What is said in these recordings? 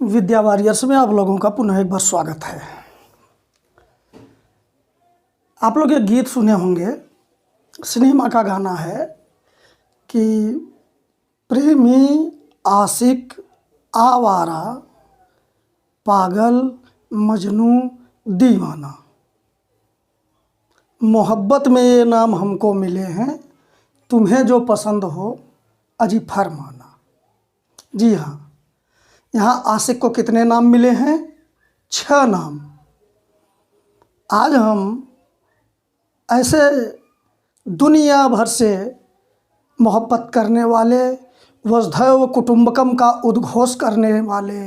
विद्या warriors में आप लोगों का पुनः एक बार स्वागत है। आप लोग ये गीत सुने होंगे, सिनेमा का गाना है कि प्रेमी आशिक आवारा पागल मजनू दीवाना, मोहब्बत में ये नाम हमको मिले हैं, तुम्हें जो पसंद हो अजी फरमाना। जी हाँ, यहाँ आशिक को कितने नाम मिले हैं? 6 नाम। आज हम ऐसे दुनिया भर से मोहब्बत करने वाले, वसुधैव कुटुंबकम का उद्घोष करने वाले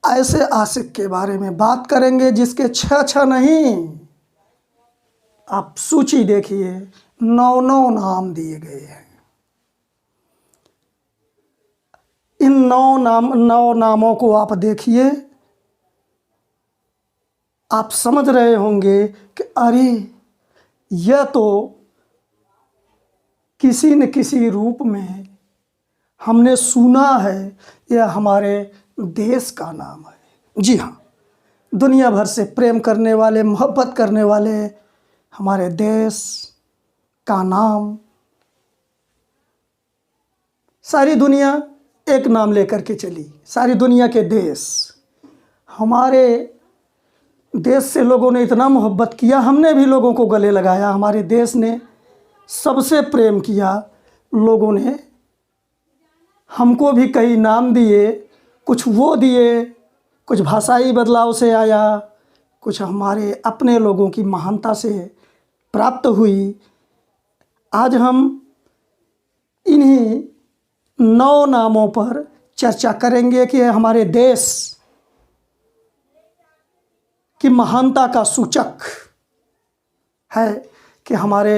ऐसे आशिक के बारे में बात करेंगे जिसके 6 नहीं, आप सूची देखिए, 9 नाम दिए गए हैं। इन 9 नामों को आप देखिए, आप समझ रहे होंगे कि अरे यह तो किसी न किसी रूप में हमने सुना है, यह हमारे देश का नाम है। जी हाँ, दुनिया भर से प्रेम करने वाले, मोहब्बत करने वाले हमारे देश का नाम, सारी दुनिया एक नाम लेकर के चली। सारी दुनिया के देश, हमारे देश से लोगों ने इतना मोहब्बत किया, हमने भी लोगों को गले लगाया। हमारे देश ने सबसे प्रेम किया, लोगों ने हमको भी कई नाम दिए, कुछ वो दिए, कुछ भाषाई बदलाव से आया, कुछ हमारे अपने लोगों की महानता से प्राप्त हुई। आज हम इन्हीं 9 नामों पर चर्चा करेंगे कि हमारे देश की महानता का सूचक है कि हमारे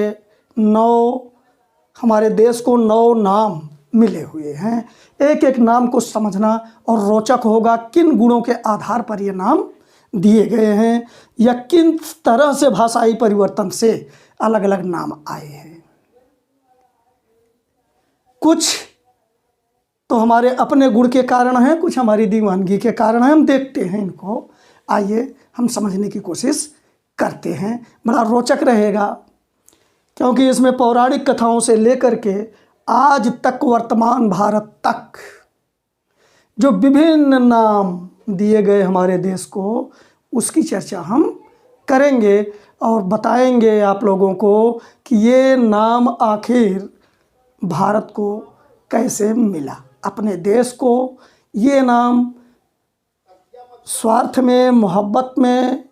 देश को 9 नाम मिले हुए हैं। एक एक नाम को समझना और रोचक होगा, किन गुणों के आधार पर ये नाम दिए गए हैं या किन तरह से भाषाई परिवर्तन से अलग अलग नाम आए हैं। कुछ तो हमारे अपने गुण के कारण हैं, कुछ हमारी दीवानगी के कारण हैं। हम देखते हैं इनको, आइए हम समझने की कोशिश करते हैं। बड़ा रोचक रहेगा क्योंकि इसमें पौराणिक कथाओं से लेकर के आज तक वर्तमान भारत तक जो विभिन्न नाम दिए गए हमारे देश को, उसकी चर्चा हम करेंगे और बताएंगे आप लोगों को कि ये नाम आखिर भारत को कैसे मिला। अपने देश को ये नाम स्वार्थ में, मोहब्बत में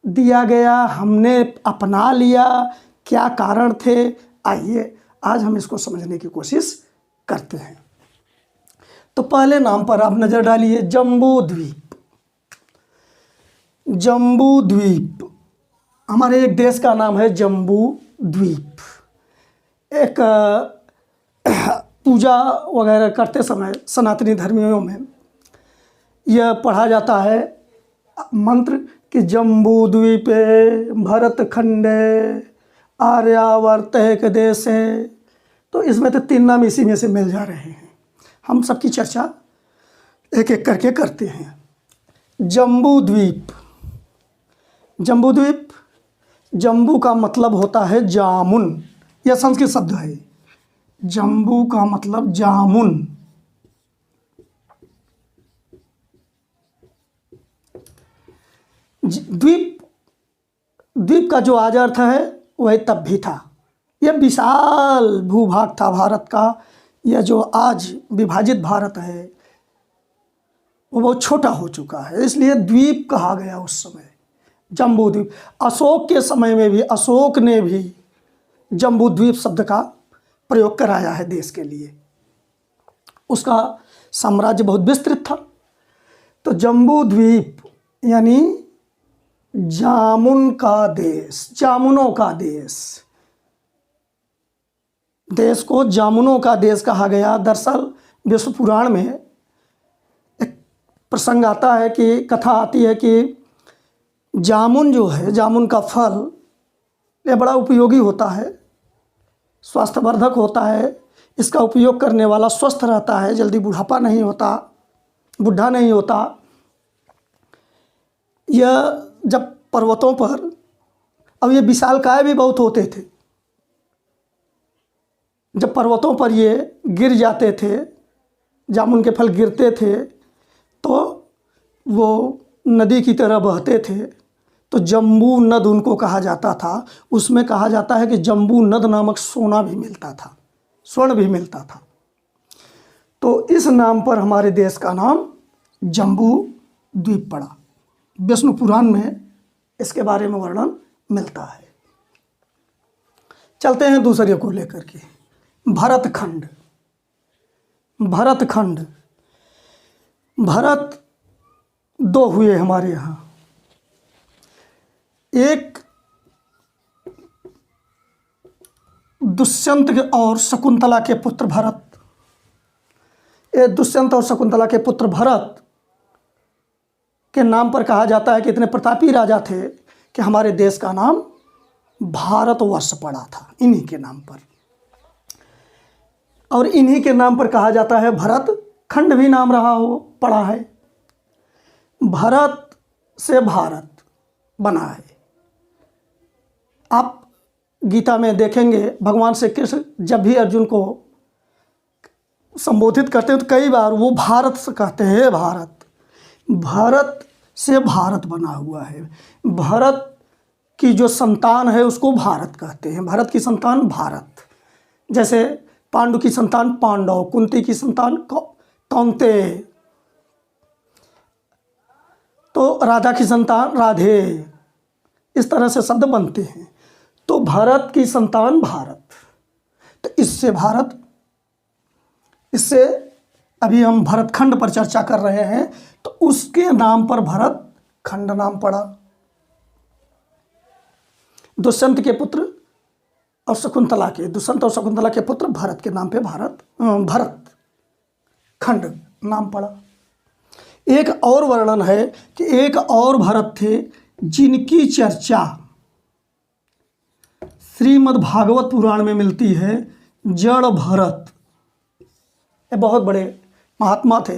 दिया गया, हमने अपना लिया, क्या कारण थे? आइए आज हम इसको समझने की कोशिश करते हैं। तो पहले नाम पर आप नज़र डालिए, जम्बू द्वीप। जम्बू द्वीप हमारे एक देश का नाम है, जम्बू द्वीप। एक पूजा वगैरह करते समय सनातनी धर्मियों में यह पढ़ा जाता है मंत्र कि जम्बू द्वीपे भरत खंडे आर्यावर्त देशे। तो इसमें तो 3 नाम इसी में से मिल जा रहे हैं। हम सबकी चर्चा एक एक करके करते हैं। जम्बू द्वीप, जम्बू द्वीप, जम्बू का मतलब होता है जामुन, यह संस्कृत शब्द है। जम्बू का मतलब जामुन। द्वीप, द्वीप का जो आज अर्थ है वह तब भी था। यह विशाल भूभाग था भारत का। यह जो आज विभाजित भारत है वो बहुत छोटा हो चुका है, इसलिए द्वीप कहा गया उस समय, जम्बू द्वीप। अशोक के समय में भी अशोक ने भी जम्बू द्वीप शब्द का प्रयोग कराया है देश के लिए। उसका साम्राज्य बहुत विस्तृत था। तो जम्बू द्वीप यानी जामुन का देश, जामुनों का देश। देश को जामुनों का देश कहा गया। दरअसल विष्णु पुराण में एक प्रसंग आता है कि कथा आती है कि जामुन जो है, जामुन का फल, यह बड़ा उपयोगी होता है, स्वास्थ्यवर्धक होता है। इसका उपयोग करने वाला स्वस्थ रहता है, जल्दी बुढ़ापा नहीं होता, बुढ़ा नहीं होता। यह जब पर्वतों पर, अब ये विशालकाय भी बहुत होते थे, जब पर्वतों पर ये गिर जाते थे, जामुन के फल गिरते थे तो वो नदी की तरह बहते थे, तो जम्बू नद उनको कहा जाता था। उसमें कहा जाता है कि जम्बू नद नामक सोना भी मिलता था, स्वर्ण भी मिलता था। तो इस नाम पर हमारे देश का नाम जम्बू द्वीप पड़ा। विष्णु पुराण में इसके बारे में वर्णन मिलता है। चलते हैं दूसरे को लेकर के, भरतखंड। भरतखंड, भरत दो हुए हमारे यहाँ, एक दुष्यंत और शकुंतला के पुत्र भरत। ये दुष्यंत और शकुंतला के पुत्र भरत के नाम पर कहा जाता है कि इतने प्रतापी राजा थे कि हमारे देश का नाम भारतवर्ष पड़ा था इन्हीं के नाम पर। और इन्हीं के नाम पर कहा जाता है भरत खंड भी नाम रहा हो पड़ा है। भरत से भारत बना है। आप गीता में देखेंगे भगवान श्री कृष्ण जब भी अर्जुन को संबोधित करते हैं तो कई बार वो भारत से कहते हैं, भारत, भारत से भारत बना हुआ है। भरत की जो संतान है उसको भारत कहते हैं, भरत की संतान भारत। जैसे पांडु की संतान पांडव, कुंती की संतान कौंतेय, तो राधा की संतान राधे, इस तरह से शब्द बनते हैं। तो भरत की संतान भारत, तो इससे भारत, इससे अभी हम भरतखंड पर चर्चा कर रहे हैं, तो उसके नाम पर भरत खंड नाम पड़ा। दुष्यंत के पुत्र और शकुंतला के, दुष्यंत और शकुंतला के पुत्र भरत के नाम पे भरत खंड नाम पड़ा। एक और वर्णन है कि एक और भरत थे जिनकी चर्चा श्रीमद् भागवत पुराण में मिलती है, जड़ भरत। ये बहुत बड़े महात्मा थे,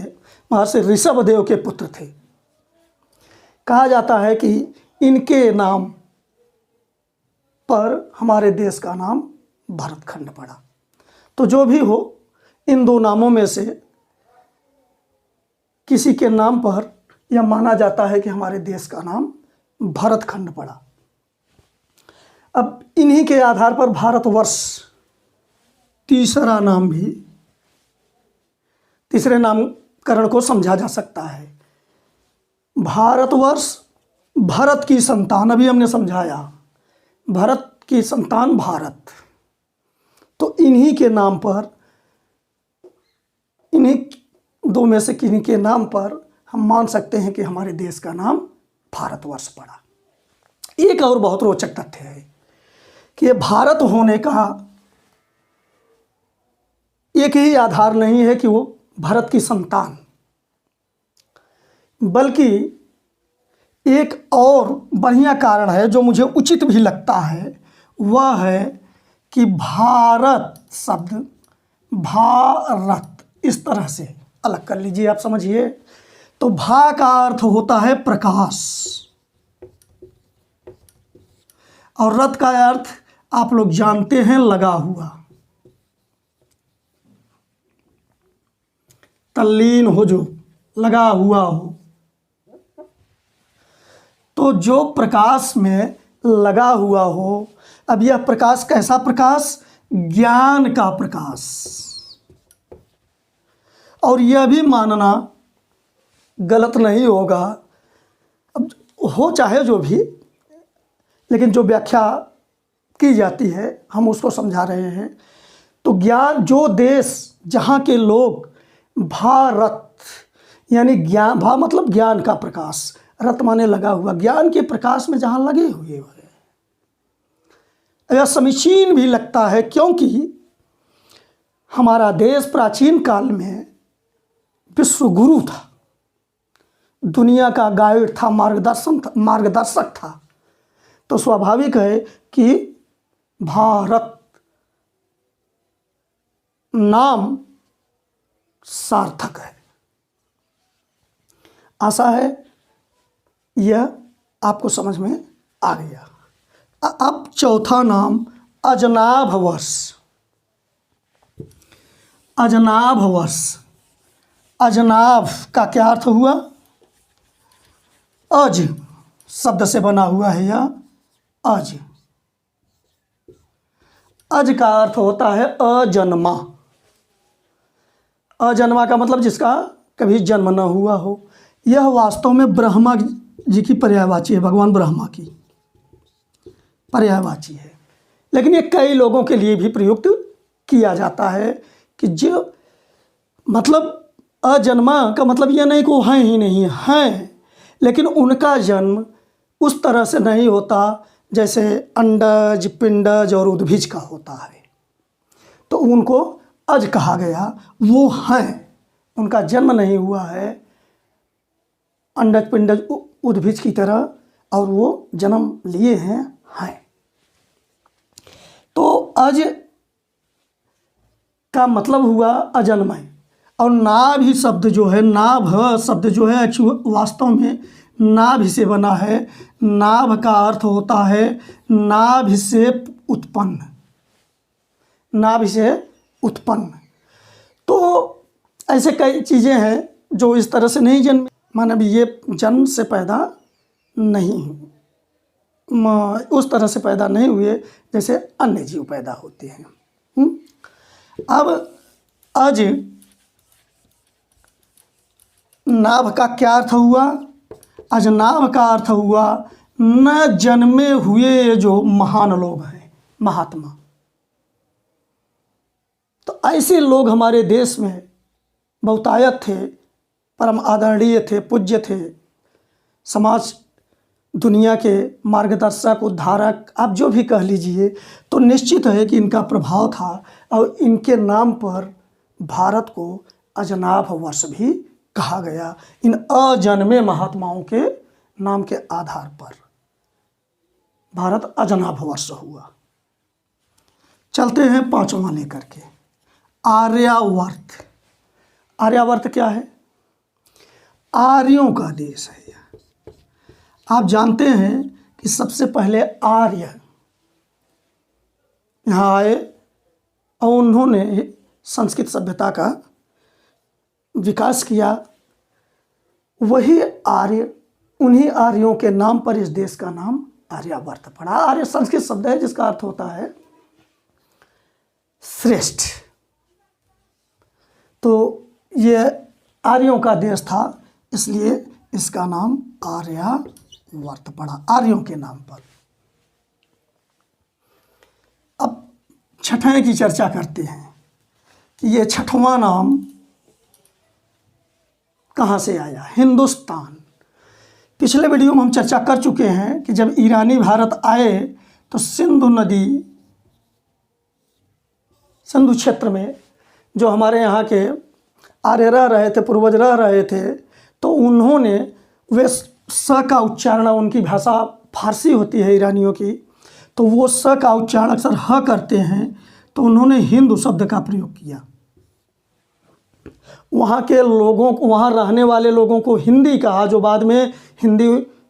महर्षि ऋषभदेव के पुत्र थे। कहा जाता है कि इनके नाम पर हमारे देश का नाम भरतखंड पड़ा। तो जो भी हो, इन दो नामों में से किसी के नाम पर यह माना जाता है कि हमारे देश का नाम भरतखंड पड़ा। अब इन्हीं के आधार पर भारतवर्ष तीसरा नाम भी, तीसरे नामकरण को समझा जा सकता है। भारतवर्ष भरत की संतान, अभी हमने समझाया, भरत की संतान भारत। तो इन्हीं के नाम पर, इन्हीं दो में से किन्हीं के नाम पर हम मान सकते हैं कि हमारे देश का नाम भारतवर्ष पड़ा। एक और बहुत रोचक तथ्य है कि ये भारत होने का एक ही आधार नहीं है कि वो भरत की संतान, बल्कि एक और बढ़िया कारण है जो मुझे उचित भी लगता है। वह है कि भारत शब्द, भारत इस तरह से अलग कर लीजिए, आप समझिए। तो भा का अर्थ होता है प्रकाश और रथ का अर्थ आप लोग जानते हैं, लगा हुआ, तल्लीन हो, जो लगा हुआ हो। तो जो प्रकाश में लगा हुआ हो, अब यह प्रकाश कैसा प्रकाश? ज्ञान का प्रकाश। और यह भी मानना गलत नहीं होगा, अब हो चाहे जो भी, लेकिन जो व्याख्या की जाती है हम उसको समझा रहे हैं। तो ज्ञान, जो देश जहाँ के लोग भारत यानी ज्ञान, भा मतलब ज्ञान का प्रकाश, रत माने लगा हुआ, ज्ञान के प्रकाश में जहाँ लगे हुए हैं, यह समीचीन भी लगता है क्योंकि हमारा देश प्राचीन काल में विश्व गुरु था, दुनिया का गाइड था, मार्गदर्शक था। तो स्वाभाविक है कि भारत नाम सार्थक है। आशा है यह आपको समझ में आ गया। अब चौथा नाम अजनाभ वर्ष। अजनाभ वर्ष, अजनाभ का क्या अर्थ हुआ? अज शब्द से बना हुआ है यह अज। अज का अर्थ होता है अजन्मा। अजन्मा का मतलब जिसका कभी जन्म न हुआ हो। यह वास्तव में ब्रह्मा जी की पर्यायवाची है, भगवान ब्रह्मा की पर्यायवाची है। लेकिन ये कई लोगों के लिए भी प्रयुक्त किया जाता है कि जो मतलब अजन्मा का मतलब यह नहीं कि वो हैं ही नहीं हैं, लेकिन उनका जन्म उस तरह से नहीं होता जैसे अंडज, पिंडज और उद्भिज का होता है, तो उनको अज कहा गया। वो हैं, उनका जन्म नहीं हुआ है अंडज पिंडज उद्भिज की तरह, और वो जन्म लिए हैं। तो अज का मतलब हुआ अजन्मय। और नाभि शब्द जो है, नाभ शब्द जो है वास्तव में नाभि से बना है। नाभ का अर्थ होता है नाभि से उत्पन्न, नाभि से उत्पन्न। तो ऐसे कई चीज़ें हैं जो इस तरह से नहीं जन्मे, मानव ये जन्म से पैदा नहीं, उस तरह से पैदा नहीं हुए जैसे अन्य जीव पैदा होते हैं। अब अज नाभ का क्या अर्थ हुआ? अजनाभ का अर्थ हुआ न जन्मे हुए जो महान लोग हैं, महात्मा। तो ऐसे लोग हमारे देश में बहुतायत थे, परम आदरणीय थे, पूज्य थे, समाज दुनिया के मार्गदर्शक, उद्धारक, आप जो भी कह लीजिए। तो निश्चित है कि इनका प्रभाव था और इनके नाम पर भारत को अजनाभ वर्ष भी कहा गया, इन अजन्मे महात्माओं के नाम के आधार पर भारत अजनाभ वर्ष हुआ। चलते हैं पांचवा लेकर के, आर्यावर्त। आर्यावर्त क्या है? आर्यों का देश है यह। आप जानते हैं कि सबसे पहले आर्य यहाँ आए और उन्होंने संस्कृत सभ्यता का विकास किया। वही आर्य, उन्हीं आर्यों के नाम पर इस देश का नाम आर्यावर्त पड़ा। आर्य संस्कृत शब्द है जिसका अर्थ होता है श्रेष्ठ। तो ये आर्यों का देश था, इसलिए इसका नाम आर्यावर्त पड़ा, आर्यों के नाम पर। अब छठवें की चर्चा करते हैं कि ये छठवां नाम कहाँ से आया? हिंदुस्तान। पिछले वीडियो में हम चर्चा कर चुके हैं कि जब ईरानी भारत आए तो सिंधु नदी, सिंधु क्षेत्र में जो हमारे यहाँ के आर्य रह रहे थे, पूर्वज रह रहे थे, तो उन्होंने वे स का उच्चारण, उनकी भाषा फारसी होती है ईरानियों की, तो वो स का उच्चारण अक्सर ह करते हैं, तो उन्होंने हिंदू शब्द का प्रयोग किया। वहाँ के लोगों को, वहाँ रहने वाले लोगों को हिंदी कहा, जो बाद में हिंदी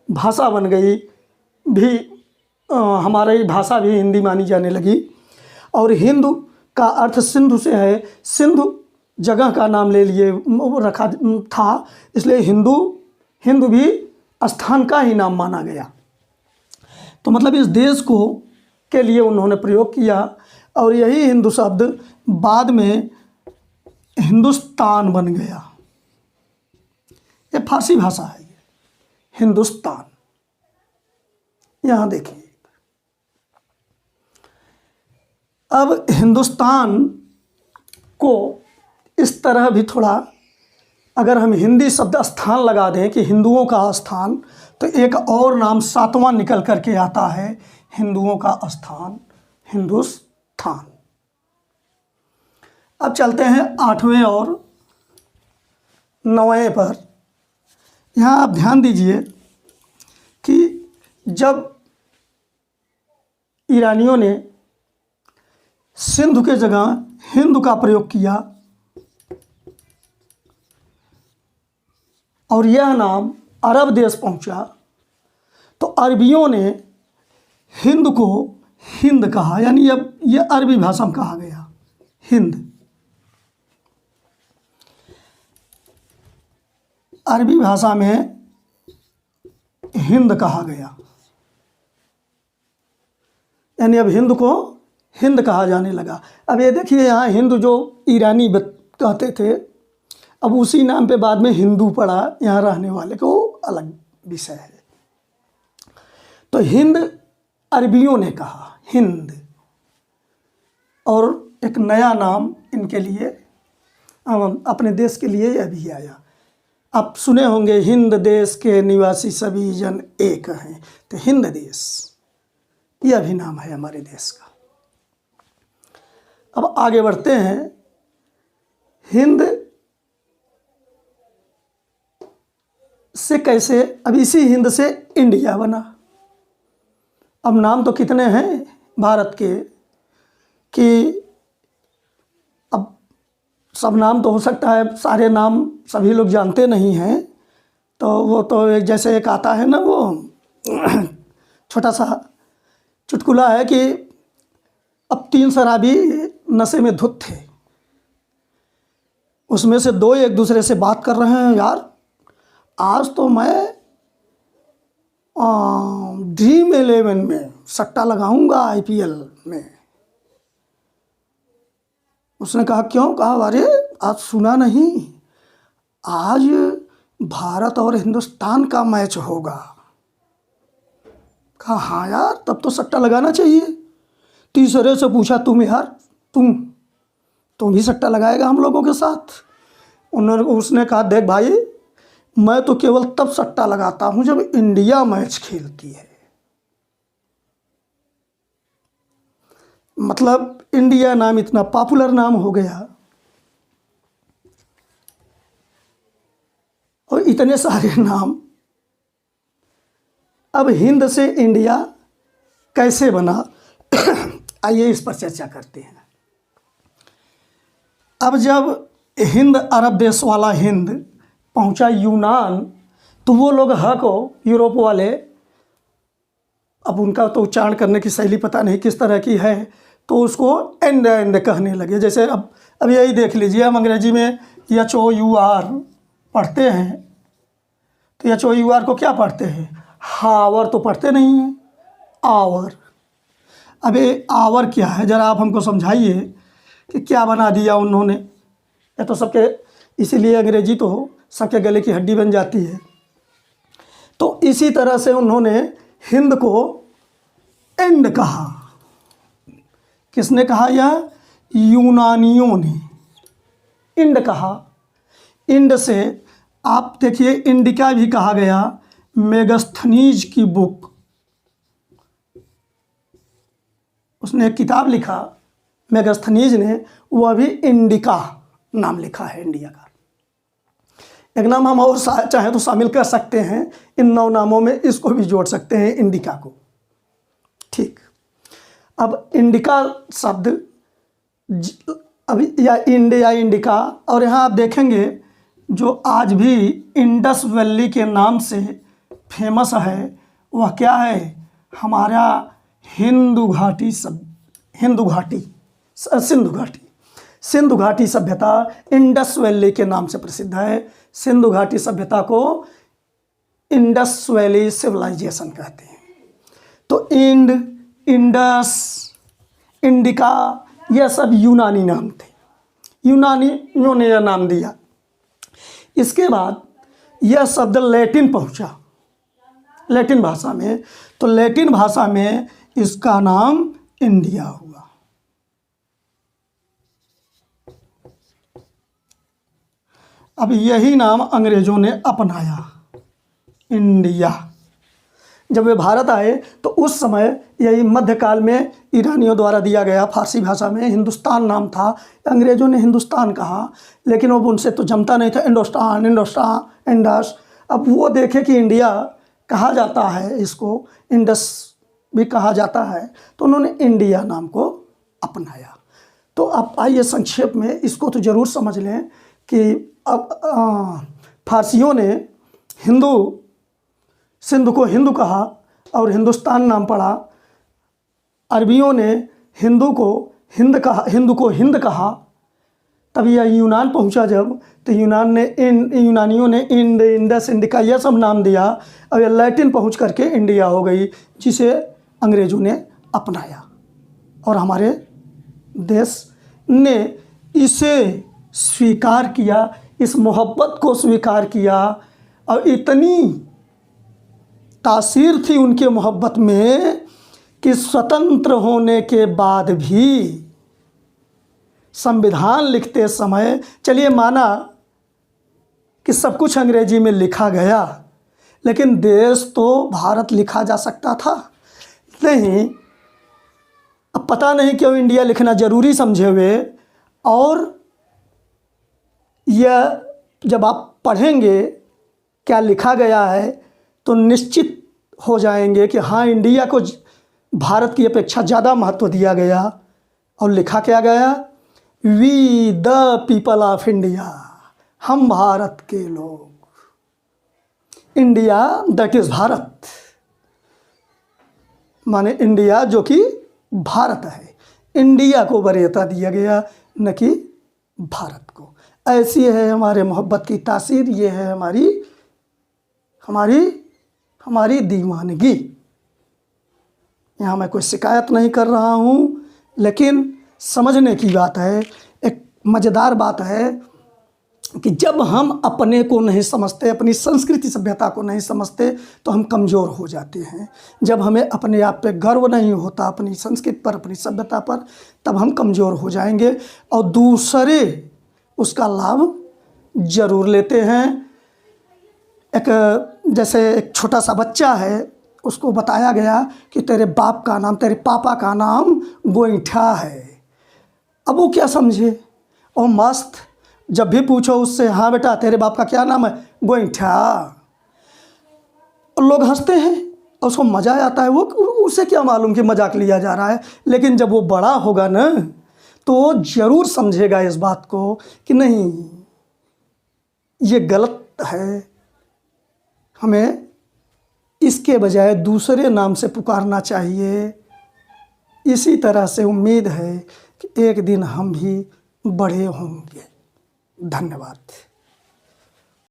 भाषा बन गई, भी हमारी भाषा भी हिंदी मानी जाने लगी। और हिंदू का अर्थ सिंधु से है, सिंधु जगह का नाम ले लिए रखा था, इसलिए हिंदू भी स्थान का ही नाम माना गया। तो मतलब इस देश को के लिए उन्होंने प्रयोग किया, और यही हिंदू शब्द बाद में हिंदुस्तान बन गया। ये फारसी भाषा है, ये हिंदुस्तान। यहाँ देखिए, अब हिंदुस्तान को इस तरह भी थोड़ा, अगर हम हिंदी शब्द स्थान लगा दें कि हिंदुओं का स्थान, तो एक और नाम सातवां निकल करके आता है, हिंदुओं का स्थान, हिंदुस्तान। अब चलते हैं आठवें और नौवें पर। यहाँ आप ध्यान दीजिए कि जब ईरानियों ने सिंधु के जगह हिंदू का प्रयोग किया और यह नाम अरब देश पहुंचा तो अरबियों ने हिंद को हिंद कहा, यानी अब ये अरबी भाषा में कहा गया हिंद। अरबी भाषा में हिंद कहा गया, यानी अब हिंद को हिंद कहा जाने लगा। अब ये देखिए यहाँ हिंद जो ईरानी कहते थे, अब उसी नाम पे बाद में हिंदू पड़ा, यहाँ रहने वाले को अलग विषय है। तो हिंद अरबियों ने कहा हिंद, और एक नया नाम इनके लिए अपने देश के लिए यह भी आया। आप सुने होंगे हिंद देश के निवासी सभी जन एक हैं, तो हिंद देश यह भी नाम है हमारे देश का। अब आगे बढ़ते हैं। हिंद से कैसे, अब इसी हिंद से इंडिया बना। अब नाम तो कितने हैं भारत के कि अब सब नाम तो हो सकता है, सारे नाम सभी लोग जानते नहीं हैं, तो वो तो एक जैसे एक आता है ना, वो छोटा सा चुटकुला है कि अब 3 शराबी नशे में धुत थे, उसमें से 2 एक दूसरे से बात कर रहे हैं, यार आज तो मैं ड्रीम 11 में सट्टा लगाऊंगा IPL में। उसने कहा क्यों? कहा अरे आज सुना नहीं, आज भारत और हिंदुस्तान का मैच होगा। कहा हाँ यार, तब तो सट्टा लगाना चाहिए। तीसरे से पूछा तुम यार, तुम भी सट्टा लगाएगा हम लोगों के साथ? उसने कहा देख भाई, मैं तो केवल तब सट्टा लगाता हूं जब इंडिया मैच खेलती है। मतलब इंडिया नाम इतना पॉपुलर नाम हो गया, और इतने सारे नाम। अब हिंद से इंडिया कैसे बना, आइए इस पर चर्चा करते हैं। अब जब हिंद अरब देश वाला हिंद पहुंचा यूनान, तो वो लोग को यूरोप वाले, अब उनका तो उच्चारण करने की शैली पता नहीं किस तरह की है, तो उसको एंड एंड कहने लगे। जैसे अब यही देख लीजिए, हम अंग्रेजी में HOUR पढ़ते हैं, तो HOUR को क्या पढ़ते हैं? हावर तो पढ़ते नहीं हैं, आवर। अब ये आवर क्या है, ज़रा आप हमको समझाइए कि क्या बना दिया उन्होंने। ये तो सबके, इसीलिए अंग्रेजी तो सबके गले की हड्डी बन जाती है। तो इसी तरह से उन्होंने हिंद को एंड कहा। किसने कहा? यह यूनानियों ने इंड कहा। इंड से आप देखिए इंडिका भी कहा गया। मेगास्थनीज की बुक, उसने एक किताब लिखा मेगास्थनीज ने, वह भी इंडिका नाम लिखा है इंडिया का। एक नाम हम और चाहे तो शामिल कर सकते हैं इन 9 नामों में, इसको भी जोड़ सकते हैं इंडिका को। ठीक, अब इंडिका शब्द अभी या इंडिया इंडिका, और यहाँ आप देखेंगे जो आज भी इंडस वैली के नाम से फेमस है वह क्या है? हमारा सिंधु घाटी सभ्यता इंडस वैली के नाम से प्रसिद्ध है। सिंधु घाटी सभ्यता को इंडस वैली सिविलाइजेशन कहते हैं। तो इंड, इंडस, इंडिका, यह सब यूनानी नाम थे, यूनानियों ने यह नाम दिया। इसके बाद यह शब्द लैटिन पहुंचा, लैटिन भाषा में, तो लैटिन भाषा में इसका नाम इंडिया हुआ। अब यही नाम अंग्रेजों ने अपनाया, इंडिया। जब वे भारत आए तो उस समय यही मध्यकाल में ईरानियों द्वारा दिया गया फारसी भाषा में हिंदुस्तान नाम था। अंग्रेजों ने हिंदुस्तान कहा, लेकिन अब उनसे तो जमता नहीं था, इंडस। अब वो देखे कि इंडिया कहा जाता है, इसको इंडस भी कहा जाता है, तो उन्होंने इंडिया नाम को अपनाया। तो अब आइए संक्षेप में इसको तो ज़रूर समझ लें कि अब फारसियों ने हिंदू, सिंध को हिंदू कहा और हिंदुस्तान नाम पड़ा। अरबियों ने हिंदू को हिंद कहा। तब यह यूनान पहुंचा जब, तो यूनानियों ने इंड, इंडस, इंडिका यह सब नाम दिया। और यह लैटिन पहुंच करके इंडिया हो गई, जिसे अंग्रेज़ों ने अपनाया और हमारे देश ने इसे स्वीकार किया, इस मोहब्बत को स्वीकार किया। और इतनी तासीर थी उनके मोहब्बत में कि स्वतंत्र होने के बाद भी संविधान लिखते समय, चलिए माना कि सब कुछ अंग्रेजी में लिखा गया, लेकिन देश तो भारत लिखा जा सकता था नहीं। अब पता नहीं क्यों इंडिया लिखना ज़रूरी समझे हुए। और यह जब आप पढ़ेंगे क्या लिखा गया है तो निश्चित हो जाएंगे कि हाँ, इंडिया को भारत की अपेक्षा ज़्यादा महत्व दिया गया। और लिखा क्या गया? We the people of India, हम भारत के लोग। इंडिया दैट इज़ भारत, माने इंडिया जो कि भारत है। इंडिया को वरीयता दिया गया, न कि भारत को। ऐसी है हमारे मोहब्बत की तासीर, ये है हमारी दीवानगी। यहाँ मैं कोई शिकायत नहीं कर रहा हूँ, लेकिन समझने की बात है। एक मज़ेदार बात है कि जब हम अपने को नहीं समझते, अपनी संस्कृति सभ्यता को नहीं समझते, तो हम कमज़ोर हो जाते हैं। जब हमें अपने आप पे गर्व नहीं होता, अपनी संस्कृति पर, अपनी सभ्यता पर, तब हम कमज़ोर हो जाएंगे और दूसरे उसका लाभ ज़रूर लेते हैं। जैसे एक छोटा सा बच्चा है, उसको बताया गया कि तेरे बाप का नाम, तेरे पापा का नाम गोईठा है। अब वो क्या समझे? और मस्त जब भी पूछो उससे, हाँ बेटा तेरे बाप का क्या नाम है? गोईठा। और लोग हंसते हैं और उसको मज़ा आता है। वो उसे क्या मालूम कि मजाक लिया जा रहा है। लेकिन जब वो बड़ा होगा ना, तो वो ज़रूर समझेगा इस बात को कि नहीं, ये गलत है, हमें इसके बजाय दूसरे नाम से पुकारना चाहिए। इसी तरह से उम्मीद है कि एक दिन हम भी बड़े होंगे। धन्यवाद।